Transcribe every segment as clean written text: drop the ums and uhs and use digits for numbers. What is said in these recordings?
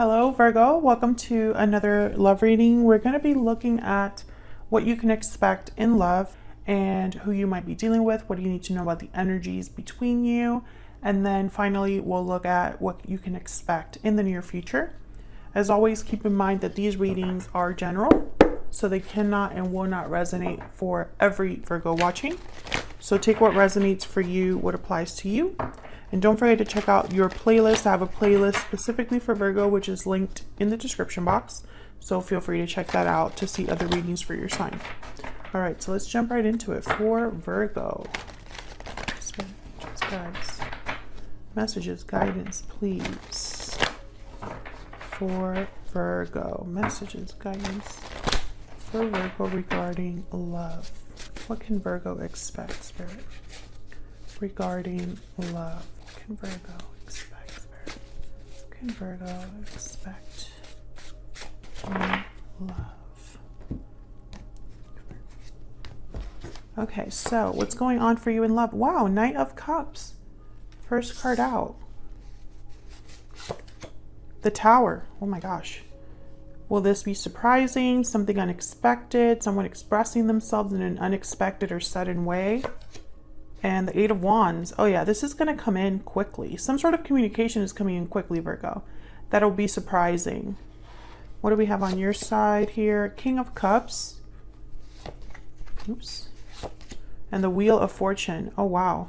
Hello Virgo, welcome to another love reading. We're going to be looking at what you can expect in love and who you might be dealing with, what do you need to know about the energies between you, and then finally we'll look at what you can expect in the near future. As always, keep in mind that these readings are general, so they cannot and will not resonate for every Virgo watching. So take what resonates for you, what applies to you. And don't forget to check out your playlist. I have a playlist specifically for Virgo, which is linked in the description box. So feel free to check that out to see other readings for your sign. All right, so let's jump right into it. For Virgo, messages, guidance, please. For Virgo, messages, guidance for Virgo regarding love. What can Virgo expect, Spirit? Regarding love. What can Virgo expect, Spirit? What can Virgo expect in love? Okay, so what's going on for you in love? Wow, Knight of Cups. First card out. The Tower. Oh my gosh. Will this be surprising? Something unexpected? Someone expressing themselves in an unexpected or sudden way? And the Eight of Wands. Oh yeah, this is going to come in quickly. Some sort of communication is coming in quickly, Virgo. That'll be surprising. What do we have on your side here? King of Cups. Oops. And the Wheel of Fortune. Oh wow.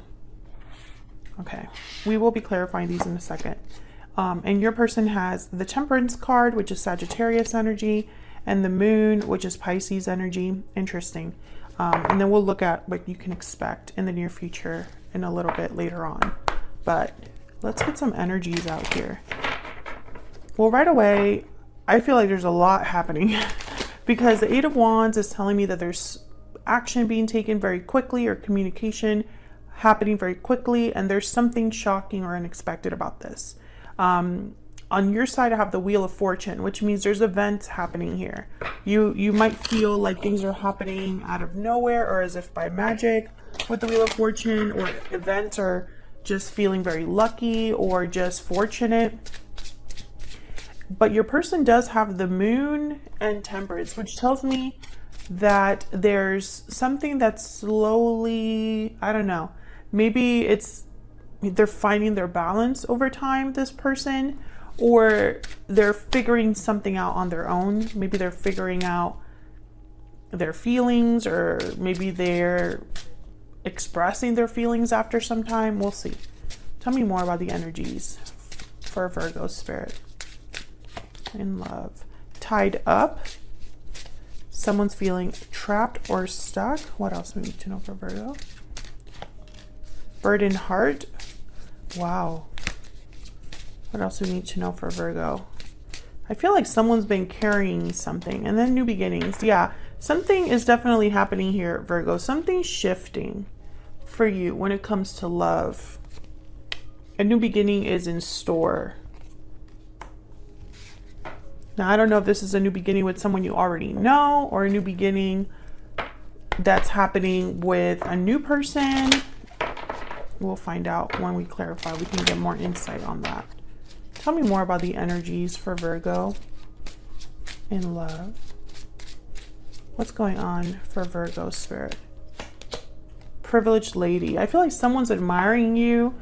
Okay. We will be clarifying these in a second. And your person has the Temperance card, which is Sagittarius energy, and the Moon, which is Pisces energy. Interesting. And then we'll look at what you can expect in the near future in a little bit later on. But let's get some energies out here. Well, right away, I feel like there's a lot happening because the Eight of Wands is telling me that there's action being taken very quickly or communication happening very quickly, and there's something shocking or unexpected about this. On your side, I have the Wheel of Fortune, which means there's events happening here. You might feel like things are happening out of nowhere or as if by magic with the Wheel of Fortune, or events are just feeling very lucky or just fortunate. But your person does have the Moon and Temperance, which tells me that there's something that's slowly, I don't know, maybe they're finding their balance over time, this person, or they're figuring something out on their own. Maybe they're figuring out their feelings, or maybe they're expressing their feelings after some time. We'll see. Tell me more about the energies for Virgo spirit in love. Tied up. Someone's feeling trapped or stuck. What else do we need to know for Virgo? Burdened heart. Wow. What else do we need to know for Virgo? I feel like someone's been carrying something. And then new beginnings. Yeah, something is definitely happening here, Virgo. Something's shifting for you when it comes to love. A new beginning is in store. Now, I don't know if this is a new beginning with someone you already know, or a new beginning that's happening with a new person. We'll find out when we clarify. We can get more insight on that. Tell me more about the energies for Virgo in love. What's going on for Virgo spirit? Privileged lady. I feel like someone's admiring you.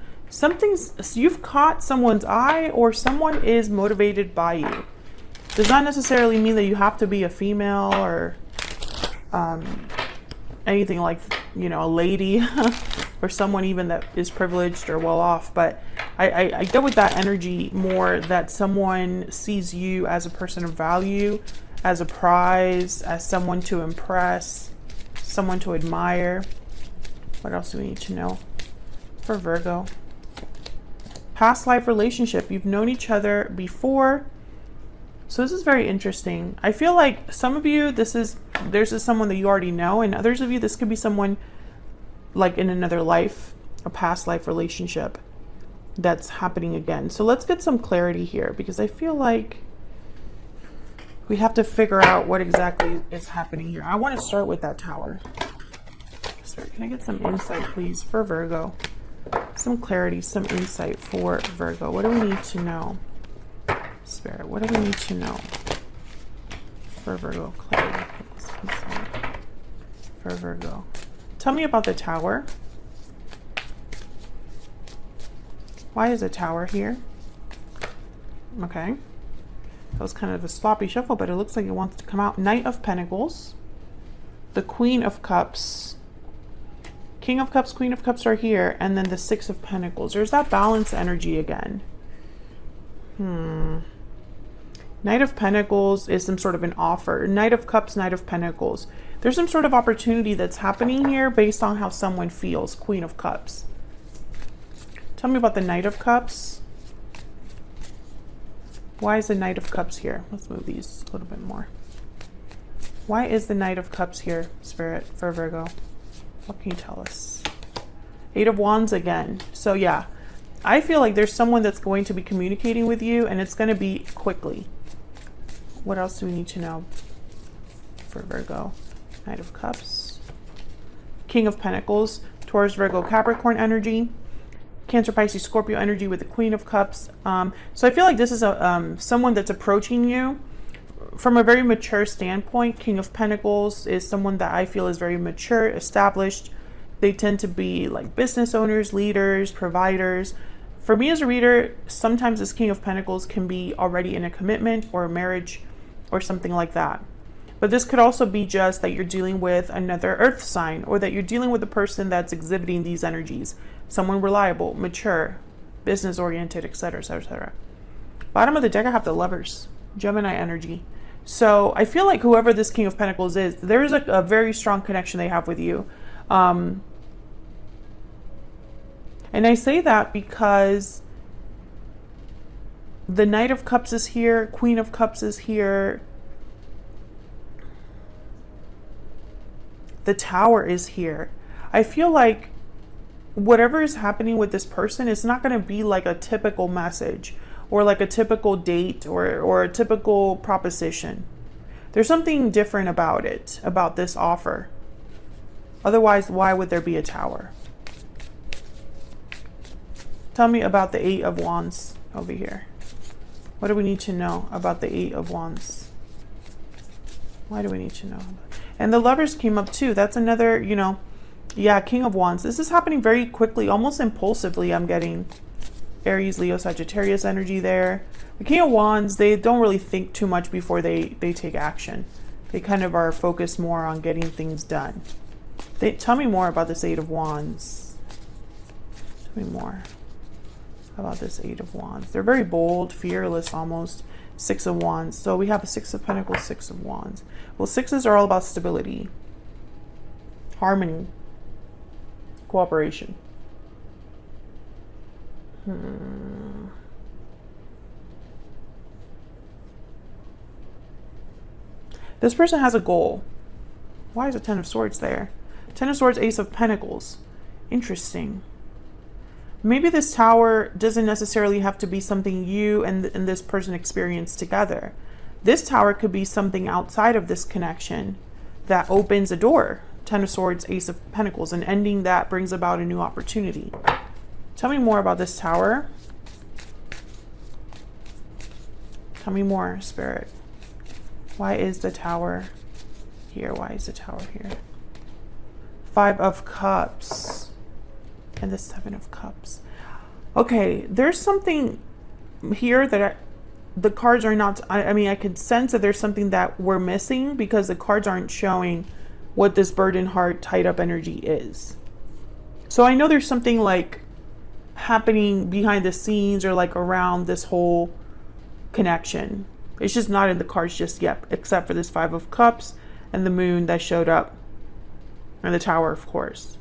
You've caught someone's eye, or someone is motivated by you. Does not necessarily mean that you have to be a female or anything like, you know, a lady or someone even that is privileged or well off. But I get with that energy more that someone sees you as a person of value, as a prize, as someone to impress, someone to admire. What else do we need to know for Virgo? Past life relationship. You've known each other before. So this is very interesting. I feel like some of you, this is someone that you already know, and others of you, this could be someone like in another life, a past life relationship that's happening again. So let's get some clarity here, because I feel like we have to figure out what exactly is happening here. I want to start with that Tower. Sorry, can I get some insight, please, for Virgo? Some clarity, some insight for Virgo. What do we need to know? Spirit, what do we need to know for Virgo? Clarity for Virgo. Tell me about the Tower. Why is a Tower here? Okay. That was kind of a sloppy shuffle, but it looks like it wants to come out. Knight of Pentacles. The Queen of Cups. King of Cups, Queen of Cups are here. And then the Six of Pentacles. There's that balance energy again. Knight of Pentacles is some sort of an offer. Knight of Cups, Knight of Pentacles. There's some sort of opportunity that's happening here based on how someone feels. Queen of Cups. Tell me about the Knight of Cups. Why is the Knight of Cups here? Let's move these a little bit more. Why is the Knight of Cups here, Spirit, for Virgo? What can you tell us? Eight of Wands again. So yeah, I feel like there's someone that's going to be communicating with you, and it's going to be quickly. What else do we need to know for Virgo? Knight of Cups. King of Pentacles. Taurus, Virgo, Capricorn energy. Cancer, Pisces, Scorpio energy with the Queen of Cups. So I feel like this is someone that's approaching you from a very mature standpoint. King of Pentacles is someone that I feel is very mature, established. They tend to be like business owners, leaders, providers. For me as a reader, sometimes this King of Pentacles can be already in a commitment or a marriage or something like that. But this could also be just that you're dealing with another earth sign, or that you're dealing with a person that's exhibiting these energies. Someone reliable, mature, business oriented, etc., etc., etc. Bottom of the deck, I have the Lovers, Gemini energy. So I feel like whoever this King of Pentacles is, there is a very strong connection they have with you. And I say that because the Knight of Cups is here, Queen of Cups is here, the Tower is here. I feel like whatever is happening with this person is not going to be like a typical message or like a typical date or a typical proposition. There's something different about it, about this offer. Otherwise, why would there be a Tower? Tell me about the Eight of Wands over here. What do we need to know about the Eight of Wands? Why do we need to know? And the Lovers came up too. That's another, you know, yeah, King of Wands. This is happening very quickly, almost impulsively. I'm getting Aries, Leo, Sagittarius energy there. The King of Wands, they don't really think too much before they take action. They kind of are focused more on getting things done. Tell me more about this Eight of Wands. Tell me more about this Eight of Wands. They're very bold, fearless almost. Six of Wands. So we have a Six of Pentacles, Six of Wands. Well, sixes are all about stability, harmony, cooperation. This person has a goal. Why is a Ten of Swords there? Ten of Swords, Ace of Pentacles. Interesting. Maybe this Tower doesn't necessarily have to be something you and this person experience together. This Tower could be something outside of this connection that opens a door. Ten of Swords, Ace of Pentacles, and ending that brings about a new opportunity. Tell me more about this Tower. Tell me more, Spirit. Why is the Tower here? Why is the Tower here? Five of Cups. And the Seven of Cups. Okay, there's something here that the cards are not, I mean, I could sense that there's something that we're missing because the cards aren't showing what this burden heart tied up energy is. So I know there's something like happening behind the scenes or like around this whole connection. It's just not in the cards just yet, except for this Five of Cups and the Moon that showed up, and the Tower, of course.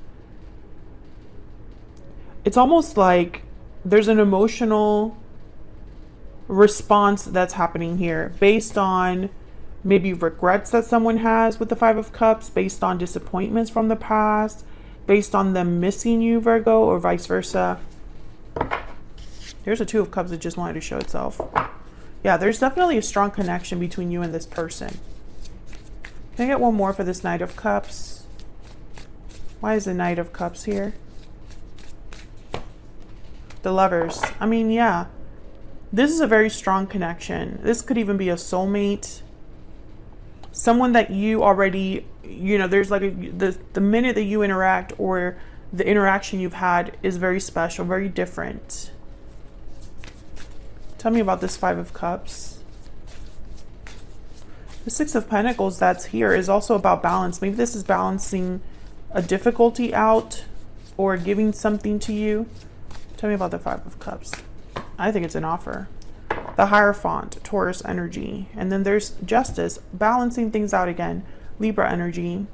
It's almost like there's an emotional response that's happening here based on maybe regrets that someone has with the Five of Cups, based on disappointments from the past, based on them missing you, Virgo, or vice versa. There's a Two of Cups that just wanted to show itself. Yeah, there's definitely a strong connection between you and this person. Can I get one more for this Knight of Cups? Why is the Knight of Cups here? The Lovers. I mean, yeah. This is a very strong connection. This could even be a soulmate. Someone that you already, you know, there's like the minute that you interact or the interaction you've had is very special, very different. Tell me about this Five of Cups. The Six of Pentacles that's here is also about balance. Maybe this is balancing a difficulty out or giving something to you. Tell me about the Five of Cups. I think it's an offer. The Hierophant, Taurus energy. And then there's Justice, balancing things out again. Libra energy.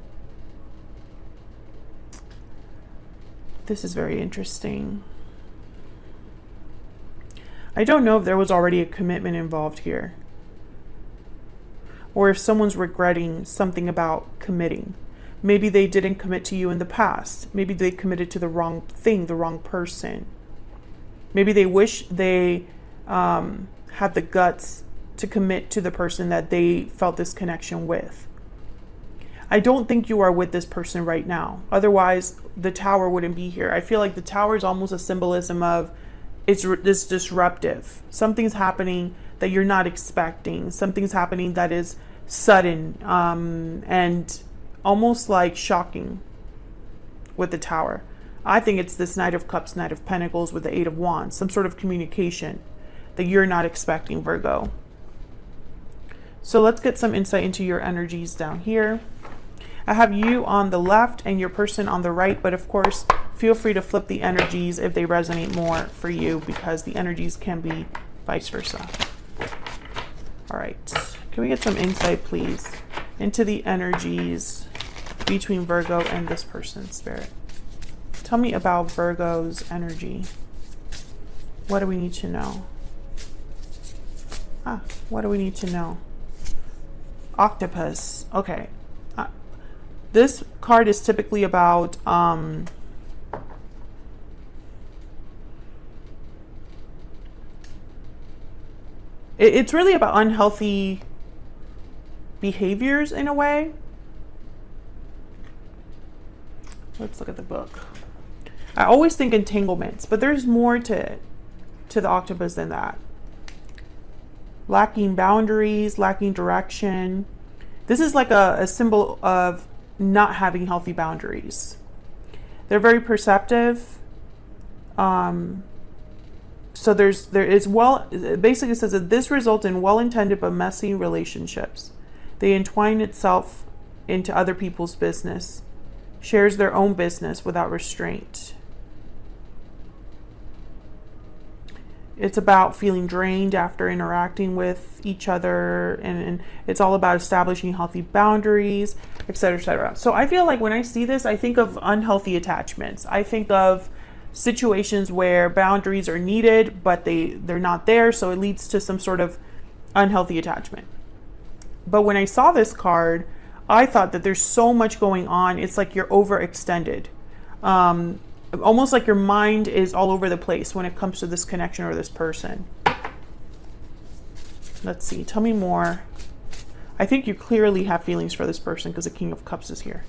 This is very interesting. I don't know if there was already a commitment involved here, or if someone's regretting something about committing. Maybe they didn't commit to you in the past. Maybe they committed to the wrong thing, the wrong person. Maybe they wish they had the guts to commit to the person that they felt this connection with. I don't think you are with this person right now. Otherwise, the Tower wouldn't be here. I feel like the Tower is almost a symbolism of this disruptive. Something's happening that you're not expecting. Something's happening that is sudden and almost like shocking with the Tower. I think it's this Knight of Cups, Knight of Pentacles with the Eight of Wands. Some sort of communication that you're not expecting, Virgo. So let's get some insight into your energies down here. I have you on the left and your person on the right, but of course, feel free to flip the energies if they resonate more for you, because the energies can be vice versa. All right, can we get some insight, please, into the energies between Virgo and this person, Spirit? Tell me about Virgo's energy. What do we need to know? What do we need to know? Octopus. Okay. This card is typically about it's really about unhealthy behaviors in a way. Let's look at the book. I always think entanglements, but there's more to the octopus than that. Lacking boundaries, lacking direction. This is like a symbol of not having healthy boundaries. They're very perceptive. So there is basically it says that this results in well-intended but messy relationships. They entwine itself into other people's business, shares their own business without restraint. It's about feeling drained after interacting with each other, and it's all about establishing healthy boundaries, etc., etc. So I feel like when I see this, I think of unhealthy attachments. I think of situations where boundaries are needed, but they're not there, so it leads to some sort of unhealthy attachment. But when I saw this card, I thought that there's so much going on. It's like you're overextended. Almost like your mind is all over the place when it comes to this connection or this person. Let's see. Tell me more. I think you clearly have feelings for this person because the King of Cups is here.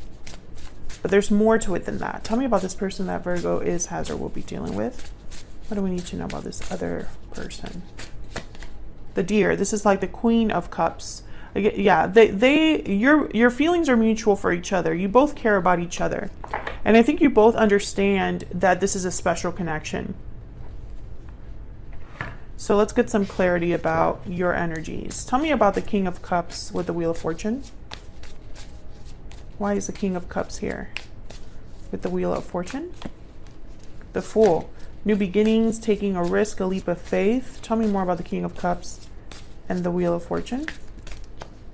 But there's more to it than that. Tell me about this person that Virgo is, has, or will be dealing with. What do we need to know about this other person? The Deer. This is like the Queen of Cups. Yeah, your feelings are mutual for each other. You both care about each other. And I think you both understand that this is a special connection. So let's get some clarity about your energies. Tell me about the King of Cups with the Wheel of Fortune. Why is the King of Cups here with the Wheel of Fortune? The Fool. New beginnings, taking a risk, a leap of faith. Tell me more about the King of Cups and the Wheel of Fortune.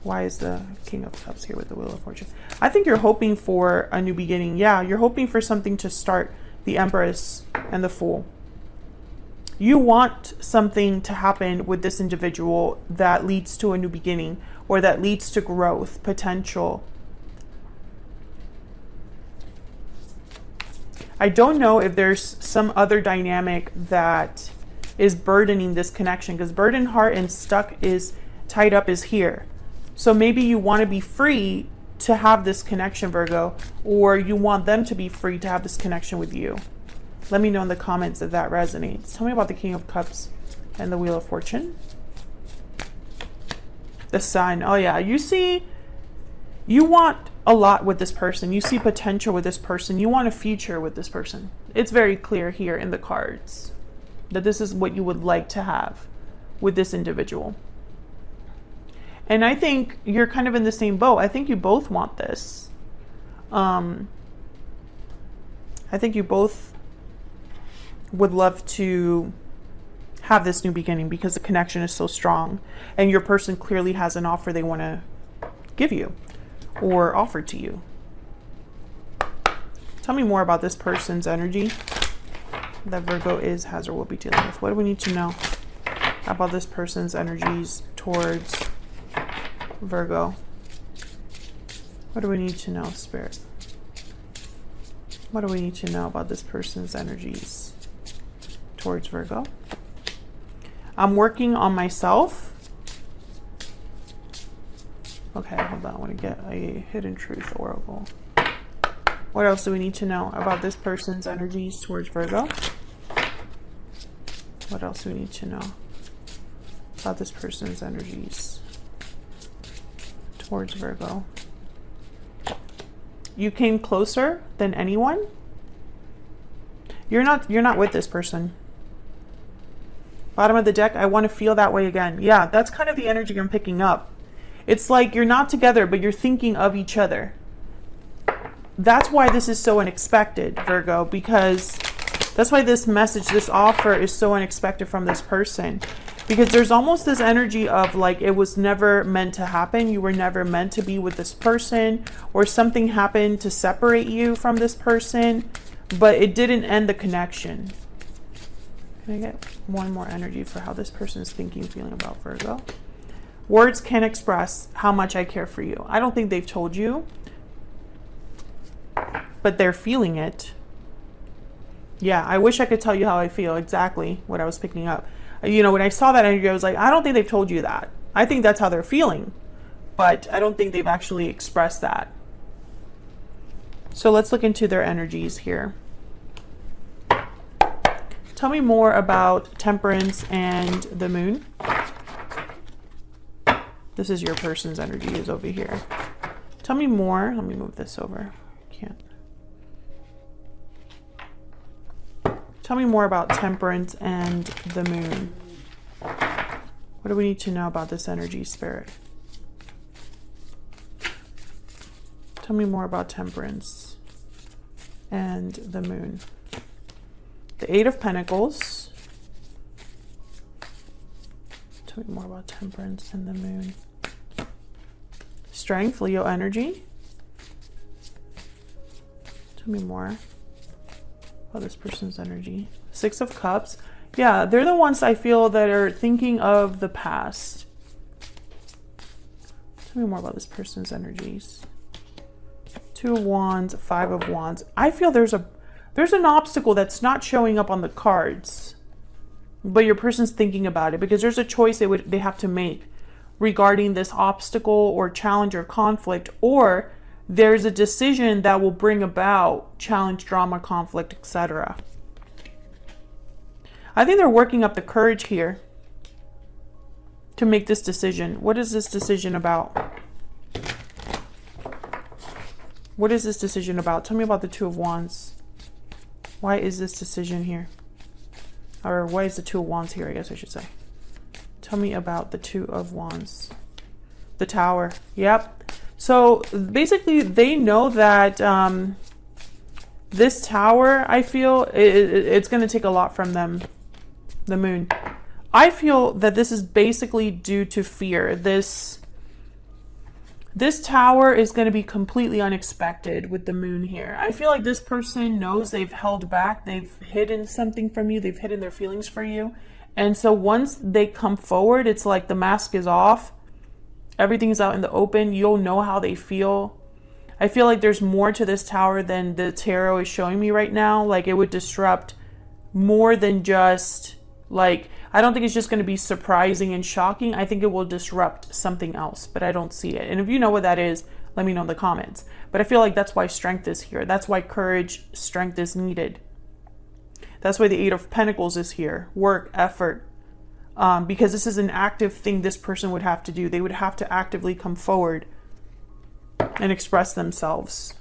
Why is the King of Cups here with the Wheel of Fortune? I think you're hoping for a new beginning. Yeah, you're hoping for something to start. The Empress and the Fool. You want something to happen with this individual that leads to a new beginning, or that leads to growth, potential. I don't know if there's some other dynamic that is burdening this connection, because burden, heart, and stuck is tied up is here. So maybe you want to be free to have this connection, Virgo, or you want them to be free to have this connection with you. Let me know in the comments if that resonates. Tell me about the King of Cups and the Wheel of Fortune. The Sun. Oh yeah, you see, you want a lot with this person. You see potential with this person. You want a future with this person. It's very clear here in the cards that this is what you would like to have with this individual. And I think you're kind of in the same boat. I think you both want this. I think you both would love to have this new beginning because the connection is so strong, and your person clearly has an offer they want to give you or offer to you. Tell me more about this person's energy that Virgo is, has, or will be dealing with. What do we need to know about this person's energies towards Virgo? What do we need to know, Spirit? What do we need to know about this person's energies towards Virgo? I'm working on myself. Okay, hold on. I want to get a hidden truth oracle. What else do we need to know about this person's energies towards Virgo? What else do we need to know about this person's energies towards Virgo? You came closer than anyone. You're not with this person. Bottom of the deck, I want to feel that way again. Yeah, that's kind of the energy I'm picking up. It's like you're not together, but you're thinking of each other. That's why this is so unexpected, Virgo, because that's why this message, this offer is so unexpected from this person. Because there's almost this energy of like it was never meant to happen. You were never meant to be with this person, or something happened to separate you from this person, but it didn't end the connection. Can I get one more energy for how this person is thinking, feeling about Virgo? Words can't express how much I care for you. I don't think they've told you, but they're feeling it. Yeah, I wish I could tell you how I feel, exactly what I was picking up. You know, when I saw that energy, I was like, I don't think they've told you that. I think that's how they're feeling, but I don't think they've actually expressed that. So let's look into their energies here. Tell me more about Temperance and the Moon. This is your person's energy is over here. Tell me more. Let me move this over. Can't. Tell me more about Temperance and the Moon. What do we need to know about this energy, Spirit? Tell me more about Temperance and the Moon. The Eight of Pentacles. Tell me more about Temperance and the Moon. Strength, Leo energy. Tell me more about this person's energy. Six of Cups. Yeah, they're the ones I feel that are thinking of the past. Tell me more about this person's energies. Two of Wands, Five of Wands. I feel there's an obstacle that's not showing up on the cards, but your person's thinking about it because there's a choice they have to make regarding this obstacle or challenge or conflict, or there's a decision that will bring about challenge, drama, conflict, etc. I think they're working up the courage here to make this decision. What is this decision about? What is this decision about? Tell me about the Two of Wands. Why is this decision here? Or why is the Two of Wands here, I guess I should say. Tell me about the Two of Wands. The Tower. Yep. So basically they know that this Tower, I feel, it's going to take a lot from them. The Moon. I feel that this is basically due to fear. This Tower is going to be completely unexpected with the Moon here. I feel like this person knows they've held back. They've hidden something from you. They've hidden their feelings for you. And so once they come forward, it's like the mask is off. Everything's out in the open. You'll know how they feel. I feel like there's more to this Tower than the tarot is showing me right now. Like it would disrupt more than just like, I don't think it's just going to be surprising and shocking. I think it will disrupt something else, but I don't see it. And if you know what that is, let me know in the comments. But I feel like that's why strength is here. That's why courage, strength is needed. That's why the Eight of Pentacles is here. Work, effort, because this is an active thing this person would have to do. They would have to actively come forward and express themselves.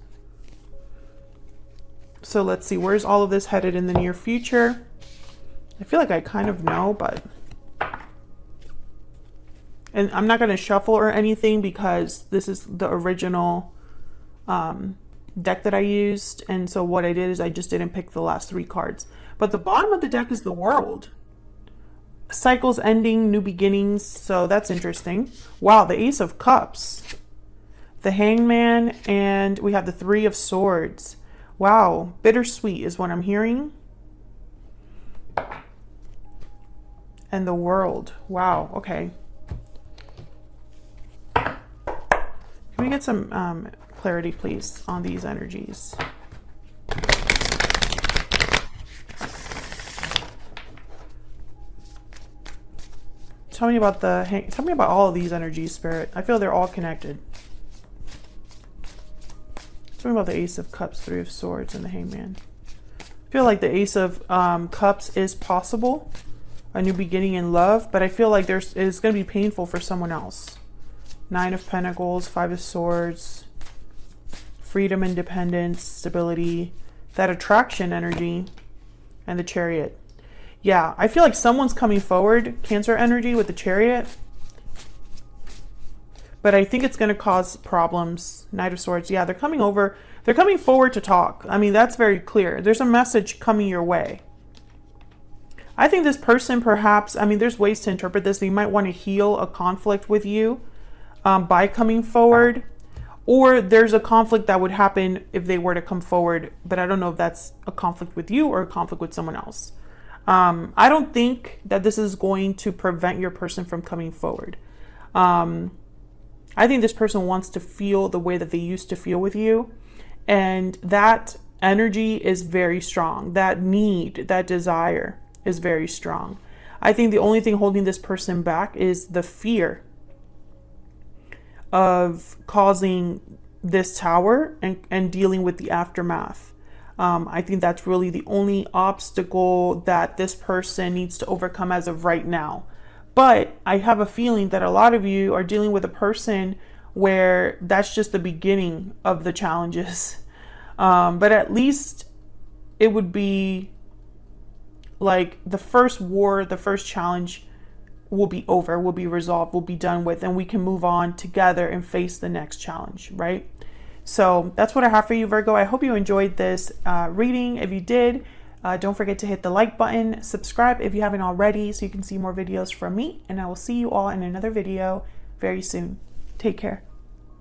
So let's see, where's all of this headed in the near future? I feel like I kind of know, but... And I'm not going to shuffle or anything because this is the original deck that I used. And so what I did is I just didn't pick the last 3 cards. But the bottom of the deck is the World. Cycles ending, new beginnings. So that's interesting. Wow, the Ace of Cups. The Hangman, and we have the 3 of Swords. Wow, bittersweet is what I'm hearing. And the World. Wow, okay. Can we get some clarity, please, on these energies? Tell me about tell me about all of these energies, Spirit. I feel they're all connected. Tell me about the Ace of Cups, 3 of Swords, and the Hangman. I feel like the Ace of Cups is possible, a new beginning in love, but I feel like it's going to be painful for someone else. 9 of Pentacles, 5 of Swords, freedom, independence, stability, that attraction energy, and the Chariot. Yeah, I feel like someone's coming forward, Cancer energy with the Chariot, but I think it's going to cause problems. Knight of Swords, yeah, they're coming over. They're coming forward to talk. I mean, that's very clear. There's a message coming your way. I think this person perhaps, I mean, there's ways to interpret this. They might want to heal a conflict with you. By coming forward, or there's a conflict that would happen if they were to come forward, but I don't know if that's a conflict with you or a conflict with someone else. I don't think that this is going to prevent your person from coming forward. I think this person wants to feel the way that they used to feel with you, and that energy is very strong. That need, that desire is very strong. I think the only thing holding this person back is the fear of causing this tower and dealing with the aftermath. I think that's really the only obstacle that this person needs to overcome as of right now. But I have a feeling that a lot of you are dealing with a person where that's just the beginning of the challenges. But at least it would be like the first war, the first challenge will be over, will be resolved, will be done with, and we can move on together and face the next challenge, right? So that's what I have for you, Virgo. I hope you enjoyed this reading. If you did, don't forget to hit the like button, subscribe if you haven't already so you can see more videos from me, and I will see you all in another video very soon. Take care.